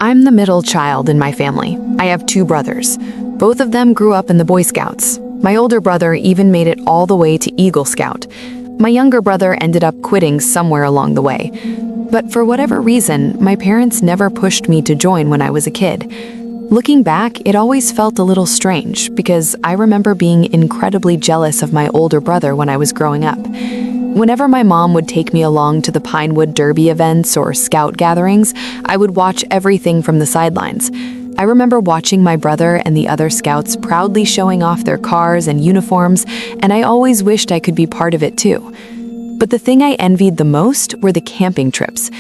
I'm the middle child in my family. I have two brothers. Both of them grew up in the Boy Scouts. My older brother even made it all the way to Eagle Scout. My younger brother ended up quitting somewhere along the way. But for whatever reason, my parents never pushed me to join when I was a kid. Looking back, it always felt a little strange because I remember being incredibly jealous of my older brother when I was growing up. Whenever my mom would take me along to the Pinewood Derby events or scout gatherings, I would watch everything from the sidelines. I remember watching my brother and the other scouts proudly showing off their cars and uniforms, and I always wished I could be part of it too. But the thing I envied the most were the camping trips.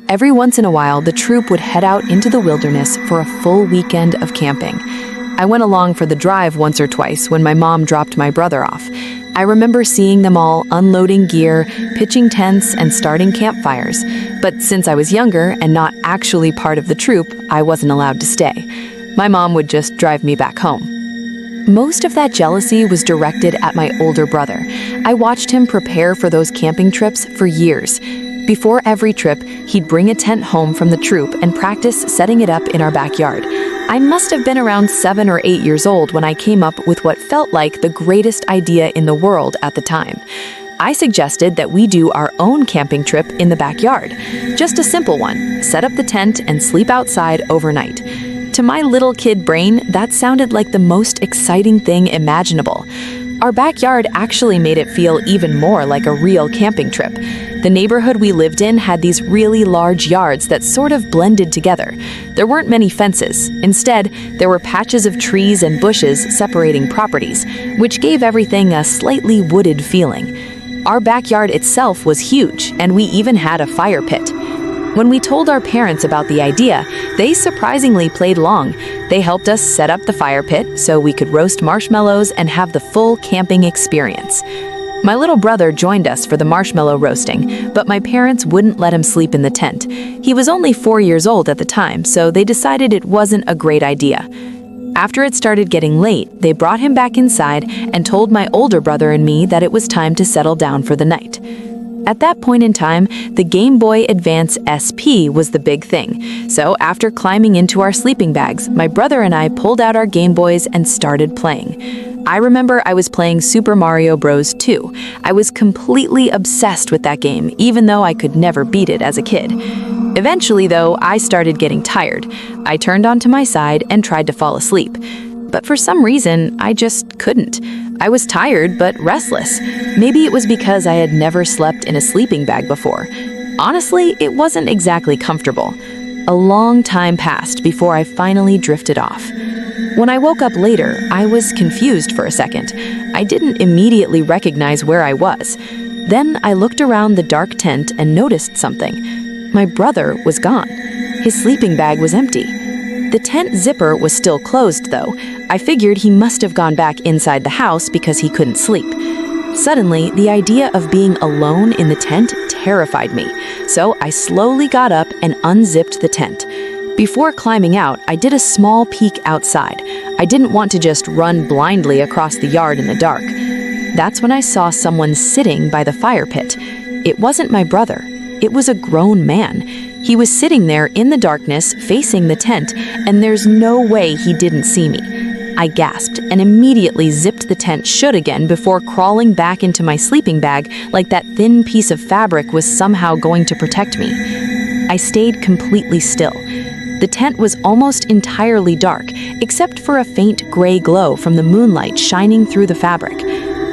Every once in a while, the troop would head out into the wilderness for a full weekend of camping. I went along for the drive once or twice when my mom dropped my brother off. I remember seeing them all unloading gear, pitching tents, and starting campfires. But since I was younger and not actually part of the troop, I wasn't allowed to stay. My mom would just drive me back home. Most of that jealousy was directed at my older brother. I watched him prepare for those camping trips for years. Before every trip, he'd bring a tent home from the troop and practice setting it up in our backyard. I must have been around 7 or 8 years old when I came up with what felt like the greatest idea in the world at the time. I suggested that we do our own camping trip in the backyard. Just a simple one, set up the tent and sleep outside overnight. To my little kid brain, that sounded like the most exciting thing imaginable. Our backyard actually made it feel even more like a real camping trip. The neighborhood we lived in had these really large yards that sort of blended together. There weren't many fences. Instead, there were patches of trees and bushes separating properties, which gave everything a slightly wooded feeling. Our backyard itself was huge, and we even had a fire pit. When we told our parents about the idea, they surprisingly played along. They helped us set up the fire pit so we could roast marshmallows and have the full camping experience. My little brother joined us for the marshmallow roasting, but my parents wouldn't let him sleep in the tent. He was only 4 years old at the time, so they decided it wasn't a great idea. After it started getting late, they brought him back inside and told my older brother and me that it was time to settle down for the night. At that point in time, the Game Boy Advance SP was the big thing. So after climbing into our sleeping bags, my brother and I pulled out our Game Boys and started playing. I remember I was playing Super Mario Bros. 2. I was completely obsessed with that game, even though I could never beat it as a kid. Eventually, though, I started getting tired. I turned onto my side and tried to fall asleep. But for some reason, I just couldn't. I was tired but restless. Maybe it was because I had never slept in a sleeping bag before. Honestly, it wasn't exactly comfortable. A long time passed before I finally drifted off. When I woke up later, I was confused for a second. I didn't immediately recognize where I was. Then I looked around the dark tent and noticed something. My brother was gone. His sleeping bag was empty. The tent zipper was still closed, though. I figured he must have gone back inside the house because he couldn't sleep. Suddenly, the idea of being alone in the tent terrified me, so I slowly got up and unzipped the tent. Before climbing out, I did a small peek outside. I didn't want to just run blindly across the yard in the dark. That's when I saw someone sitting by the fire pit. It wasn't my brother. It was a grown man. He was sitting there in the darkness, facing the tent, and there's no way he didn't see me. I gasped and immediately zipped the tent shut again before crawling back into my sleeping bag like that thin piece of fabric was somehow going to protect me. I stayed completely still. The tent was almost entirely dark, except for a faint gray glow from the moonlight shining through the fabric.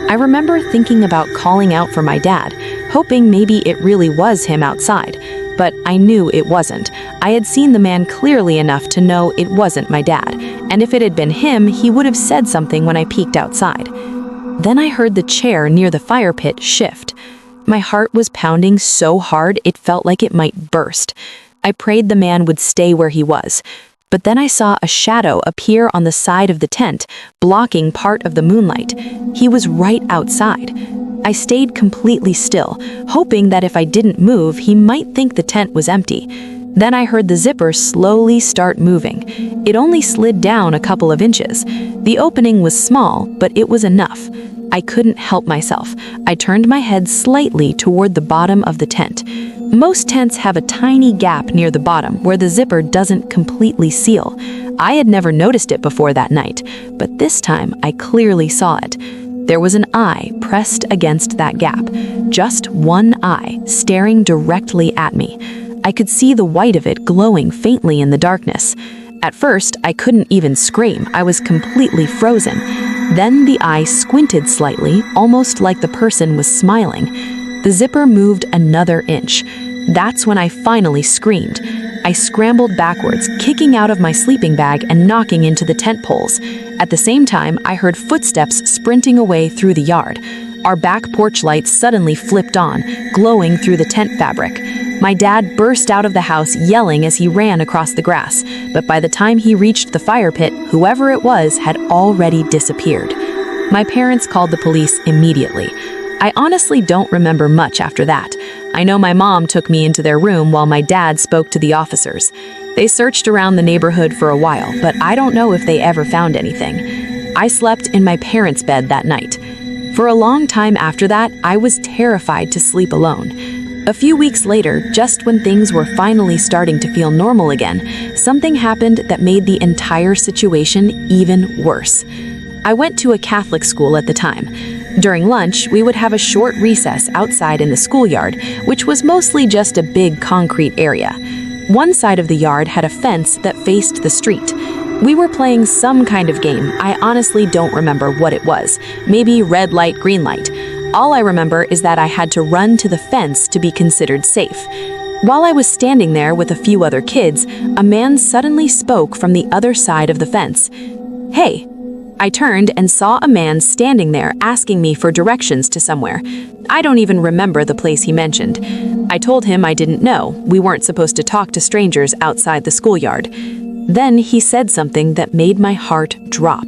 I remember thinking about calling out for my dad, hoping maybe it really was him outside. But I knew it wasn't. I had seen the man clearly enough to know it wasn't my dad, and if it had been him, he would have said something when I peeked outside. Then I heard the chair near the fire pit shift. My heart was pounding so hard it felt like it might burst. I prayed the man would stay where he was. But then I saw a shadow appear on the side of the tent, blocking part of the moonlight. He was right outside. I stayed completely still, hoping that if I didn't move, he might think the tent was empty. Then I heard the zipper slowly start moving. It only slid down a couple of inches. The opening was small, but it was enough. I couldn't help myself. I turned my head slightly toward the bottom of the tent. Most tents have a tiny gap near the bottom where the zipper doesn't completely seal. I had never noticed it before that night, but this time I clearly saw it. There was an eye pressed against that gap, just one eye staring directly at me. I could see the white of it glowing faintly in the darkness. At first, I couldn't even scream. I was completely frozen. Then the eye squinted slightly, almost like the person was smiling. The zipper moved another inch. That's when I finally screamed. I scrambled backwards, kicking out of my sleeping bag and knocking into the tent poles. At the same time, I heard footsteps sprinting away through the yard. Our back porch lights suddenly flipped on, glowing through the tent fabric. My dad burst out of the house yelling as he ran across the grass, but by the time he reached the fire pit, whoever it was had already disappeared. My parents called the police immediately. I honestly don't remember much after that. I know my mom took me into their room while my dad spoke to the officers. They searched around the neighborhood for a while, but I don't know if they ever found anything. I slept in my parents' bed that night. For a long time after that, I was terrified to sleep alone. A few weeks later, just when things were finally starting to feel normal again, something happened that made the entire situation even worse. I went to a Catholic school at the time. During lunch, we would have a short recess outside in the schoolyard, which was mostly just a big concrete area. One side of the yard had a fence that faced the street. We were playing some kind of game. I honestly don't remember what it was. Maybe red light, green light. All I remember is that I had to run to the fence to be considered safe. While I was standing there with a few other kids, a man suddenly spoke from the other side of the fence. "Hey." I turned and saw a man standing there asking me for directions to somewhere. I don't even remember the place he mentioned. I told him I didn't know. We weren't supposed to talk to strangers outside the schoolyard. Then he said something that made my heart drop.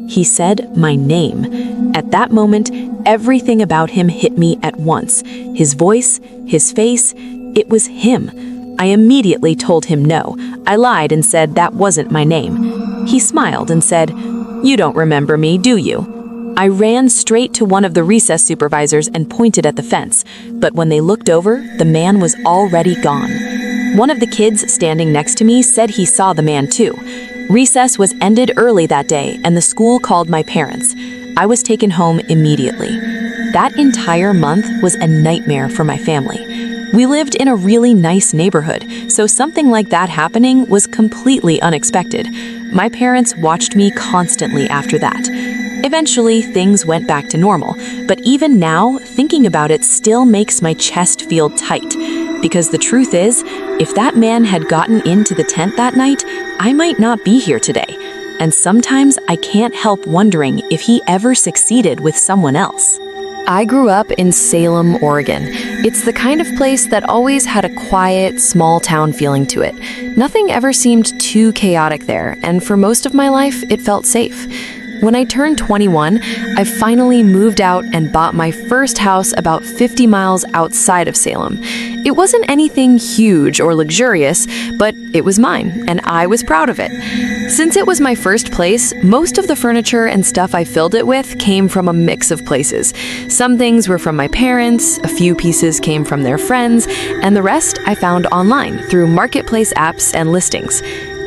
He said my name. At that moment, everything about him hit me at once. His voice, his face, it was him. I immediately told him no. I lied and said that wasn't my name. He smiled and said, "You don't remember me, do you?" I ran straight to one of the recess supervisors and pointed at the fence, but when they looked over, the man was already gone. One of the kids standing next to me said he saw the man too. Recess was ended early that day, and the school called my parents. I was taken home immediately. That entire month was a nightmare for my family. We lived in a really nice neighborhood, so something like that happening was completely unexpected. My parents watched me constantly after that. Eventually, things went back to normal, but even now, thinking about it still makes my chest feel tight. Because the truth is, if that man had gotten into the tent that night, I might not be here today. And sometimes I can't help wondering if he ever succeeded with someone else. I grew up in Salem, Oregon. It's the kind of place that always had a quiet, small town feeling to it. Nothing ever seemed too chaotic there, and for most of my life, it felt safe. When I turned 21, I finally moved out and bought my first house about 50 miles outside of Salem. It wasn't anything huge or luxurious, but it was mine, and I was proud of it. Since it was my first place, most of the furniture and stuff I filled it with came from a mix of places. Some things were from my parents, a few pieces came from their friends, and the rest I found online through marketplace apps and listings.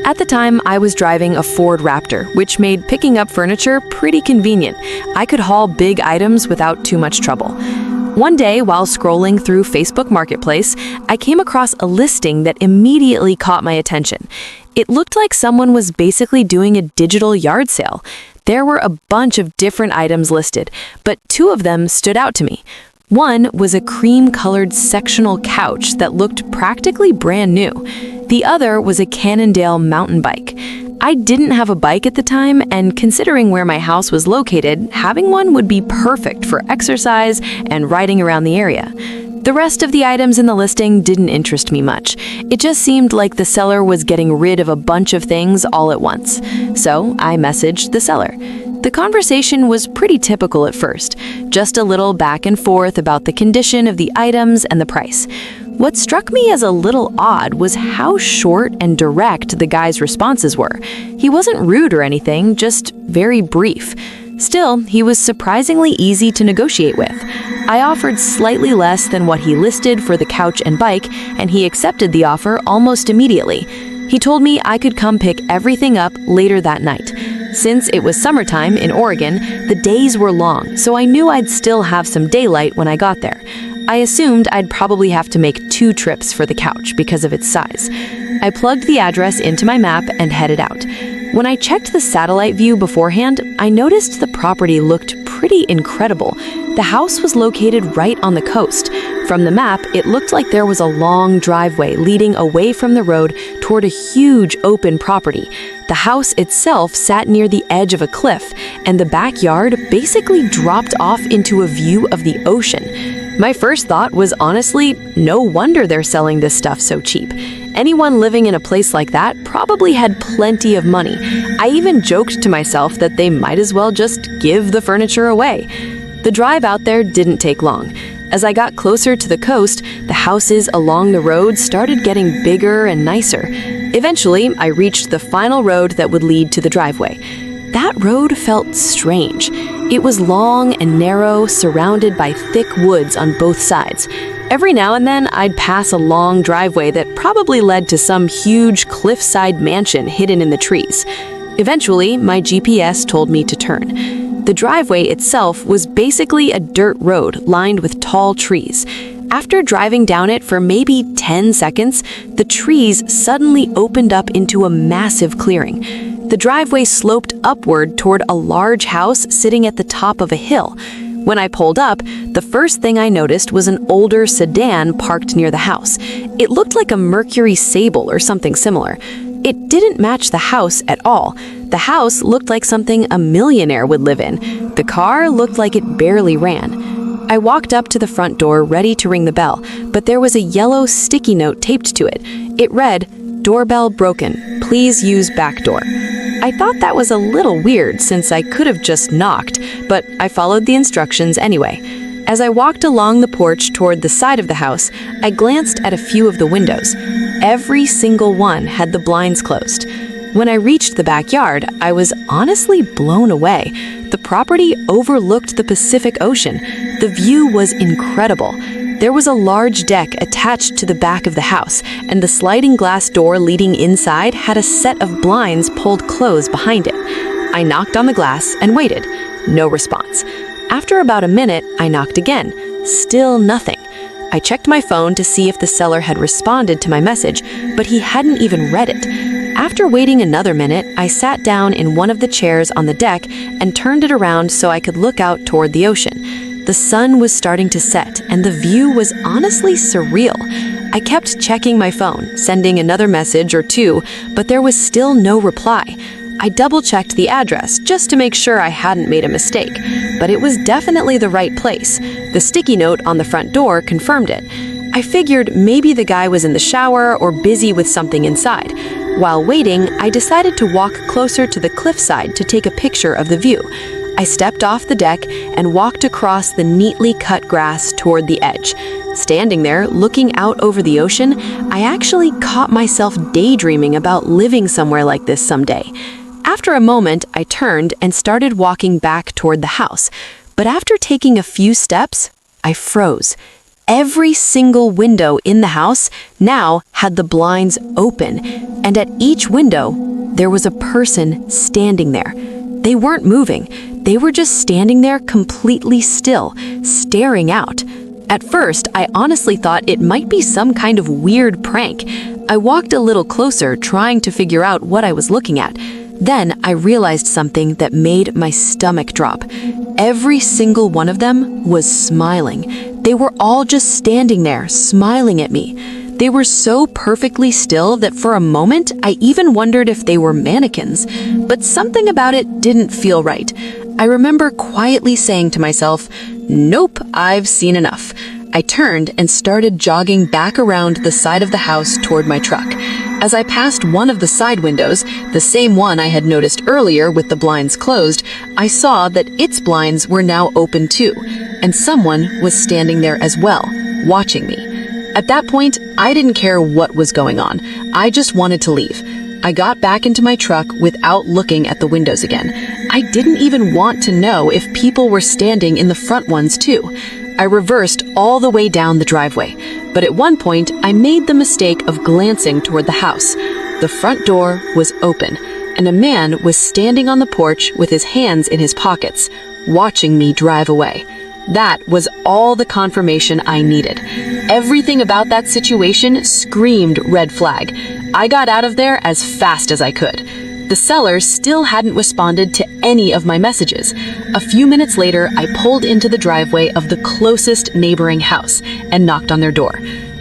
At the time, I was driving a Ford Raptor, which made picking up furniture pretty convenient. I could haul big items without too much trouble. One day, while scrolling through Facebook Marketplace, I came across a listing that immediately caught my attention. It looked like someone was basically doing a digital yard sale. There were a bunch of different items listed, but two of them stood out to me. One was a cream-colored sectional couch that looked practically brand new. The other was a Cannondale mountain bike. I didn't have a bike at the time, and considering where my house was located, having one would be perfect for exercise and riding around the area. The rest of the items in the listing didn't interest me much. It just seemed like the seller was getting rid of a bunch of things all at once. So I messaged the seller. The conversation was pretty typical at first, just a little back and forth about the condition of the items and the price. What struck me as a little odd was how short and direct the guy's responses were. He wasn't rude or anything, just very brief. Still, he was surprisingly easy to negotiate with. I offered slightly less than what he listed for the couch and bike, and he accepted the offer almost immediately. He told me I could come pick everything up later that night. Since it was summertime in Oregon, the days were long, so I knew I'd still have some daylight when I got there. I assumed I'd probably have to make 2 trips for the couch because of its size. I plugged the address into my map and headed out. When I checked the satellite view beforehand, I noticed the property looked pretty incredible. The house was located right on the coast. From the map, it looked like there was a long driveway leading away from the road toward a huge open property. The house itself sat near the edge of a cliff, and the backyard basically dropped off into a view of the ocean. My first thought was honestly, no wonder they're selling this stuff so cheap. Anyone living in a place like that probably had plenty of money. I even joked to myself that they might as well just give the furniture away. The drive out there didn't take long. As I got closer to the coast, the houses along the road started getting bigger and nicer. Eventually, I reached the final road that would lead to the driveway. That road felt strange. It was long and narrow, surrounded by thick woods on both sides. Every now and then, I'd pass a long driveway that probably led to some huge cliffside mansion hidden in the trees. Eventually, my GPS told me to turn. The driveway itself was basically a dirt road lined with tall trees. After driving down it for maybe 10 seconds, the trees suddenly opened up into a massive clearing. The driveway sloped upward toward a large house sitting at the top of a hill. When I pulled up, the first thing I noticed was an older sedan parked near the house. It looked like a Mercury Sable or something similar. It didn't match the house at all. The house looked like something a millionaire would live in. The car looked like it barely ran. I walked up to the front door ready to ring the bell, but there was a yellow sticky note taped to it. It read, "Doorbell broken. Please use back door." I thought that was a little weird since I could have just knocked, but I followed the instructions anyway. As I walked along the porch toward the side of the house, I glanced at a few of the windows. Every single one had the blinds closed. When I reached the backyard, I was honestly blown away. The property overlooked the Pacific Ocean. The view was incredible. There was a large deck attached to the back of the house, and the sliding glass door leading inside had a set of blinds pulled closed behind it. I knocked on the glass and waited. No response. After about a minute, I knocked again. Still nothing. I checked my phone to see if the seller had responded to my message, but he hadn't even read it. After waiting another minute, I sat down in one of the chairs on the deck and turned it around so I could look out toward the ocean. The sun was starting to set, and the view was honestly surreal. I kept checking my phone, sending another message or 2, but there was still no reply. I double-checked the address just to make sure I hadn't made a mistake, but it was definitely the right place. The sticky note on the front door confirmed it. I figured maybe the guy was in the shower or busy with something inside. While waiting, I decided to walk closer to the cliffside to take a picture of the view. I stepped off the deck and walked across the neatly cut grass toward the edge. Standing there, looking out over the ocean, I actually caught myself daydreaming about living somewhere like this someday. After a moment, I turned and started walking back toward the house. But after taking a few steps, I froze. Every single window in the house now had the blinds open, and at each window, there was a person standing there. They weren't moving. They were just standing there completely still, staring out. At first, I honestly thought it might be some kind of weird prank. I walked a little closer, trying to figure out what I was looking at. Then I realized something that made my stomach drop. Every single one of them was smiling. They were all just standing there, smiling at me. They were so perfectly still that for a moment, I even wondered if they were mannequins. But something about it didn't feel right. I remember quietly saying to myself, "Nope, I've seen enough." I turned and started jogging back around the side of the house toward my truck. As I passed one of the side windows, the same one I had noticed earlier with the blinds closed, I saw that its blinds were now open too, and someone was standing there as well, watching me. At that point, I didn't care what was going on. I just wanted to leave. I got back into my truck without looking at the windows again. I didn't even want to know if people were standing in the front ones too. I reversed all the way down the driveway, but at one point I made the mistake of glancing toward the house. The front door was open, and a man was standing on the porch with his hands in his pockets, watching me drive away. That was all the confirmation I needed. Everything about that situation screamed red flag. I got out of there as fast as I could. The seller still hadn't responded to any of my messages. A few minutes later, I pulled into the driveway of the closest neighboring house and knocked on their door.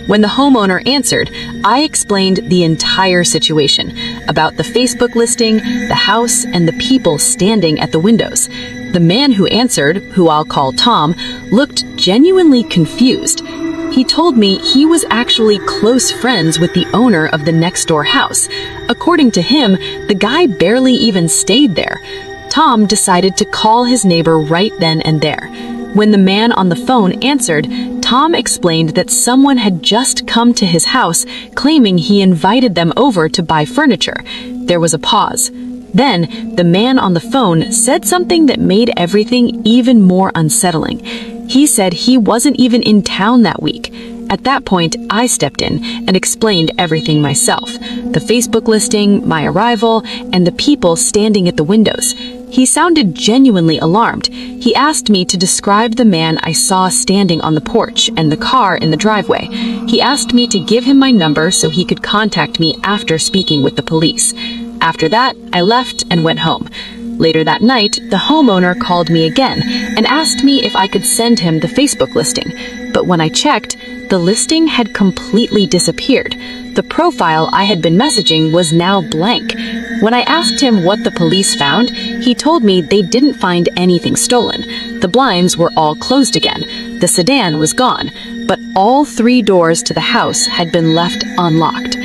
When the homeowner answered, I explained the entire situation about the Facebook listing, the house, and the people standing at the windows. The man who answered, who I'll call Tom, looked genuinely confused. He told me he was actually close friends with the owner of the next door house. According to him, the guy barely even stayed there. Tom decided to call his neighbor right then and there. When the man on the phone answered, Tom explained that someone had just come to his house claiming he invited them over to buy furniture. There was a pause. Then, the man on the phone said something that made everything even more unsettling. He said he wasn't even in town that week. At that point, I stepped in and explained everything myself. The Facebook listing, my arrival, and the people standing at the windows. He sounded genuinely alarmed. He asked me to describe the man I saw standing on the porch and the car in the driveway. He asked me to give him my number so he could contact me after speaking with the police. After that, I left and went home. Later that night, the homeowner called me again and asked me if I could send him the Facebook listing. But when I checked, the listing had completely disappeared. The profile I had been messaging was now blank. When I asked him what the police found, he told me they didn't find anything stolen. The blinds were all closed again. The sedan was gone, but all 3 doors to the house had been left unlocked.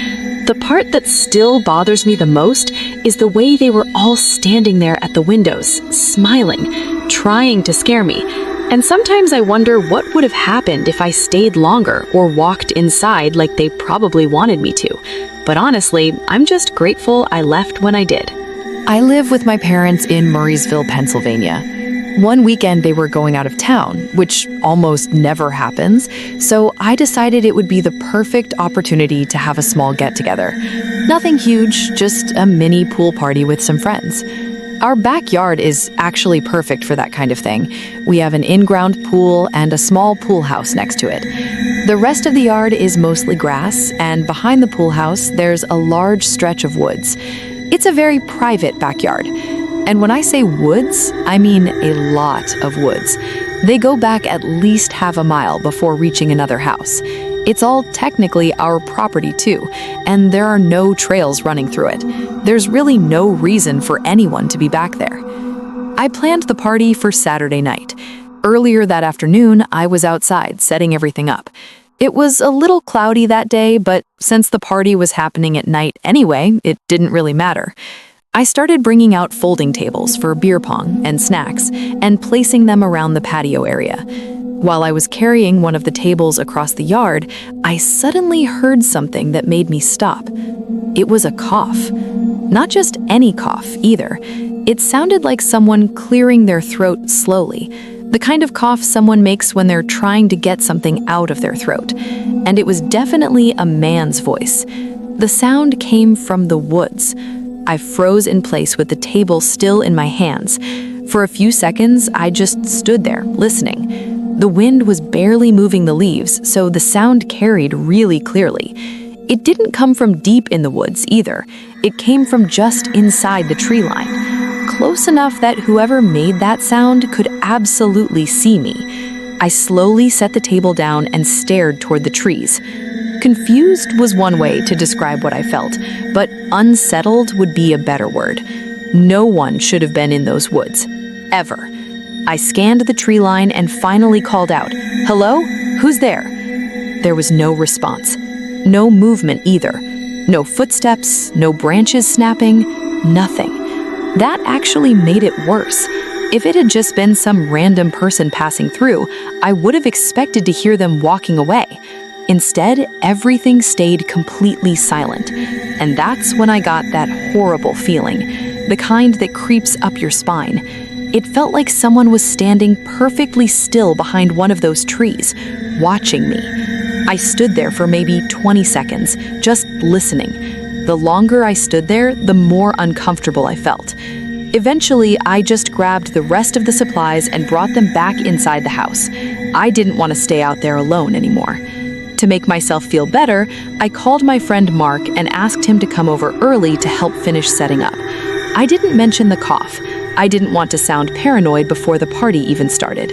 The part that still bothers me the most is the way they were all standing there at the windows, smiling, trying to scare me. And sometimes I wonder what would have happened if I stayed longer or walked inside like they probably wanted me to. But honestly, I'm just grateful I left when I did. I live with my parents in Murraysville, Pennsylvania. One weekend they were going out of town, which almost never happens, so I decided it would be the perfect opportunity to have a small get-together. Nothing huge, just a mini pool party with some friends. Our backyard is actually perfect for that kind of thing. We have an in-ground pool and a small pool house next to it. The rest of the yard is mostly grass, and behind the pool house, there's a large stretch of woods. It's a very private backyard. And when I say woods, I mean a lot of woods. They go back at least half a mile before reaching another house. It's all technically our property too, and there are no trails running through it. There's really no reason for anyone to be back there. I planned the party for Saturday night. Earlier that afternoon, I was outside setting everything up. It was a little cloudy that day, but since the party was happening at night anyway, it didn't really matter. I started bringing out folding tables for beer pong and snacks and placing them around the patio area. While I was carrying one of the tables across the yard, I suddenly heard something that made me stop. It was a cough. Not just any cough, either. It sounded like someone clearing their throat slowly, the kind of cough someone makes when they're trying to get something out of their throat. And it was definitely a man's voice. The sound came from the woods. I froze in place with the table still in my hands. For a few seconds, I just stood there, listening. The wind was barely moving the leaves, so the sound carried really clearly. It didn't come from deep in the woods either. It came from just inside the tree line, close enough that whoever made that sound could absolutely see me. I slowly set the table down and stared toward the trees. Confused was one way to describe what I felt, but unsettled would be a better word. No one should have been in those woods. Ever. I scanned the tree line and finally called out, "Hello? Who's there?" There was no response. No movement either. No footsteps, no branches snapping, nothing. That actually made it worse. If it had just been some random person passing through, I would have expected to hear them walking away. Instead, everything stayed completely silent. And that's when I got that horrible feeling, the kind that creeps up your spine. It felt like someone was standing perfectly still behind one of those trees, watching me. I stood there for maybe 20 seconds, just listening. The longer I stood there, the more uncomfortable I felt. Eventually, I just grabbed the rest of the supplies and brought them back inside the house. I didn't want to stay out there alone anymore. To make myself feel better, I called my friend Mark and asked him to come over early to help finish setting up. I didn't mention the cough. I didn't want to sound paranoid before the party even started.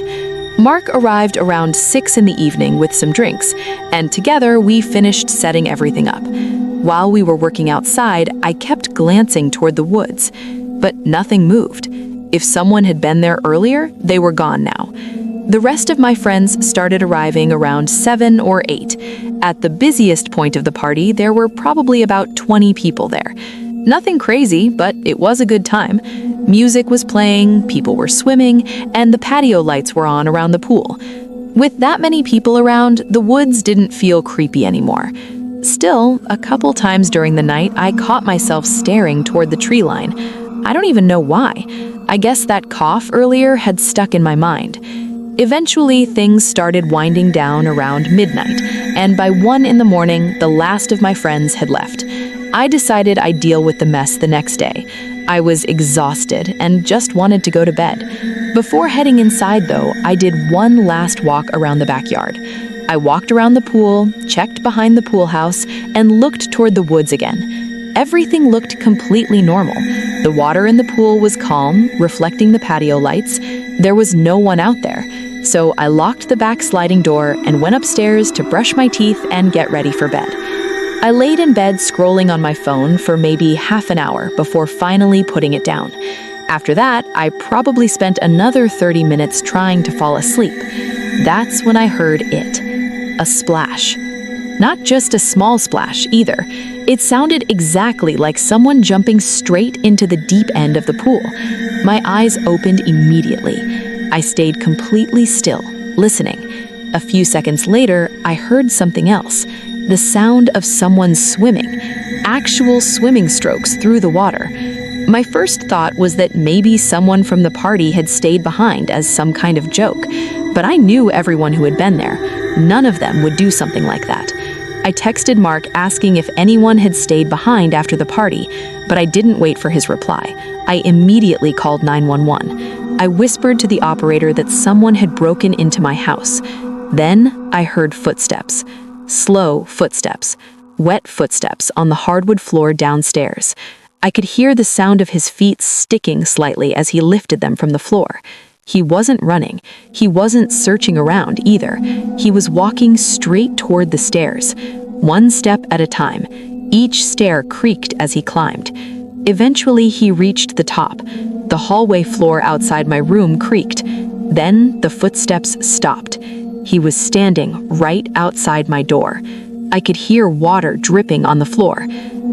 Mark arrived around 6 in the evening with some drinks, and together we finished setting everything up. While we were working outside, I kept glancing toward the woods, but nothing moved. If someone had been there earlier, they were gone now. The rest of my friends started arriving around 7 or 8. At the busiest point of the party, there were probably about 20 people there. Nothing crazy, but it was a good time. Music was playing, people were swimming, and the patio lights were on around the pool. With that many people around, the woods didn't feel creepy anymore. Still, a couple times during the night, I caught myself staring toward the tree line. I don't even know why. I guess that cough earlier had stuck in my mind. Eventually, things started winding down around midnight, and by 1 in the morning, the last of my friends had left. I decided I'd deal with the mess the next day. I was exhausted and just wanted to go to bed. Before heading inside, though, I did one last walk around the backyard. I walked around the pool, checked behind the pool house, and looked toward the woods again. Everything looked completely normal. The water in the pool was calm, reflecting the patio lights. There was no one out there. So I locked the back sliding door and went upstairs to brush my teeth and get ready for bed. I laid in bed scrolling on my phone for maybe half an hour before finally putting it down. After that, I probably spent another 30 minutes trying to fall asleep. That's when I heard it. A splash. Not just a small splash either. It sounded exactly like someone jumping straight into the deep end of the pool. My eyes opened immediately. I stayed completely still, listening. A few seconds later, I heard something else. The sound of someone swimming. Actual swimming strokes through the water. My first thought was that maybe someone from the party had stayed behind as some kind of joke, but I knew everyone who had been there. None of them would do something like that. I texted Mark asking if anyone had stayed behind after the party, but I didn't wait for his reply. I immediately called 911. I whispered to the operator that someone had broken into my house. Then I heard footsteps. Slow footsteps. Wet footsteps on the hardwood floor downstairs. I could hear the sound of his feet sticking slightly as he lifted them from the floor. He wasn't running. He wasn't searching around either. He was walking straight toward the stairs, one step at a time. Each stair creaked as he climbed. Eventually, he reached the top. The hallway floor outside my room creaked. Then the footsteps stopped. He was standing right outside my door. I could hear water dripping on the floor.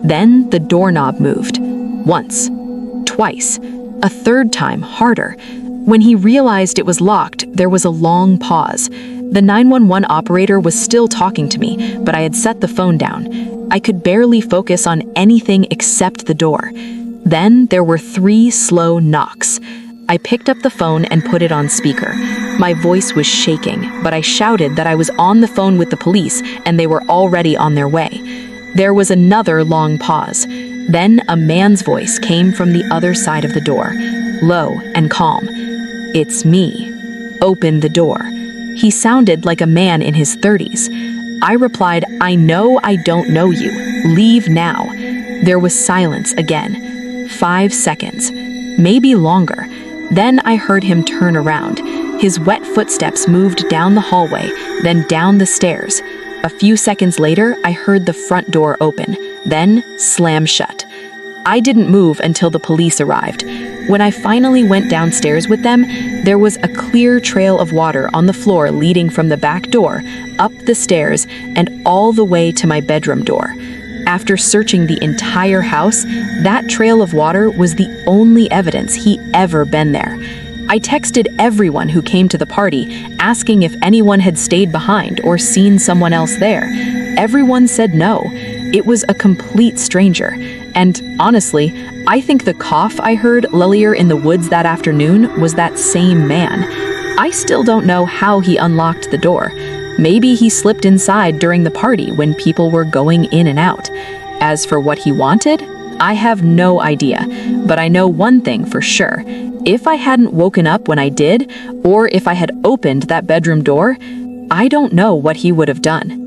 Then the doorknob moved. Once. Twice. A third time, harder. When he realized it was locked, there was a long pause. The 911 operator was still talking to me, but I had set the phone down. I could barely focus on anything except the door. Then there were 3 slow knocks. I picked up the phone and put it on speaker. My voice was shaking, but I shouted that I was on the phone with the police and they were already on their way. There was another long pause. Then a man's voice came from the other side of the door, low and calm. "It's me. Open the door." He sounded like a man in his 30s. I replied, "I know I don't know you. Leave now." There was silence again. 5 seconds. Maybe longer. Then I heard him turn around. His wet footsteps moved down the hallway, then down the stairs. A few seconds later, I heard the front door open, then slam shut. I didn't move until the police arrived. When I finally went downstairs with them, there was a clear trail of water on the floor leading from the back door, up the stairs, and all the way to my bedroom door. After searching the entire house, that trail of water was the only evidence he ever been there. I texted everyone who came to the party, asking if anyone had stayed behind or seen someone else there. Everyone said no. It was a complete stranger. And honestly, I think the cough I heard earlier in the woods that afternoon was that same man. I still don't know how he unlocked the door. Maybe he slipped inside during the party when people were going in and out. As for what he wanted, I have no idea. But I know one thing for sure. If I hadn't woken up when I did, or if I had opened that bedroom door, I don't know what he would have done.